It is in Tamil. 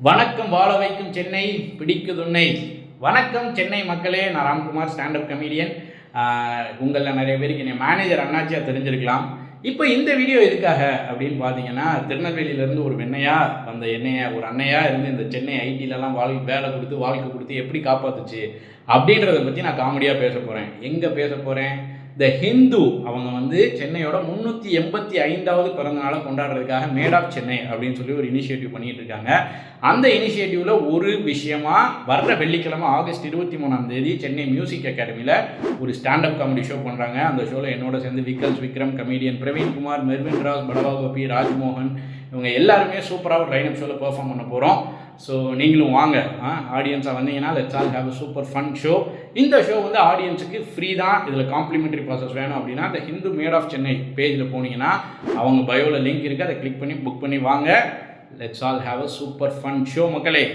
வணக்கம் வாழ வைக்கும் சென்னை பிடிக்குதுன்னை. வணக்கம் சென்னை மக்களே, நான் ராம்குமார், ஸ்டாண்டப் கமெடியன். உங்களில் நிறைய பேருக்கு என்னை மேனேஜர் அண்ணாச்சியாக தெரிஞ்சிருக்கலாம். இப்போ இந்த வீடியோ எதுக்காக அப்படின்னு பார்த்தீங்கன்னா, திருநெல்வேலியிலேருந்து ஒரு வந்த ஒரு அண்ணையாக இருந்து இந்த சென்னை ஐடியிலலாம் வேலை கொடுத்து வாழ்க்கை கொடுத்து எப்படி காப்பாற்றுச்சு அப்படின்றத பற்றி நான் காமெடியாக பேச போகிறேன். எங்கே பேச போகிறேன்? த ஹிந்து அவங்க சென்னையோட 385வது பிறந்தநாளை கொண்டாடுறதுக்காக மேட் ஆஃப் சென்னை அப்படின்னு சொல்லி ஒரு இனிஷியேட்டிவ் பண்ணிட்டு இருக்காங்க. அந்த இனிஷியேட்டிவ்ல ஒரு விஷயமா வர்ற வெள்ளிக்கிழமை ஆகஸ்ட் 23 சென்னை மியூசிக் அகாடமியில் ஒரு ஸ்டாண்டப் காமெடி ஷோ பண்ணுறாங்க. அந்த ஷோவில் என்னோட சேர்ந்து விக்ரம், கமெடியன் பிரவீன்குமார், மெர்வின் ராஜ், படவா கோபி, ராஜ்மோகன், இவங்க எல்லாருமே சூப்பராக ஒரு லைனப் ஷோவில் பெர்ஃபார்ம் பண்ண போகிறோம். ஸோ நீங்களும் வாங்க, ஆடியன்ஸாக வந்தீங்கன்னா let's all have a super fun show. இந்த ஷோ ஆடியன்ஸுக்கு ஃப்ரீ தான். இதில் காம்ப்ளிமெண்ட்ரி ப்ராசஸ் வேணும் அப்படின்னா த ஹிந்து மேட் ஆஃப் சென்னை பேஜில் போனீங்கன்னா அவங்க பயோவில் லிங்க் இருக்குது, அதை கிளிக் பண்ணி புக் பண்ணி வாங்க. Let's all have a super fun show மக்களே.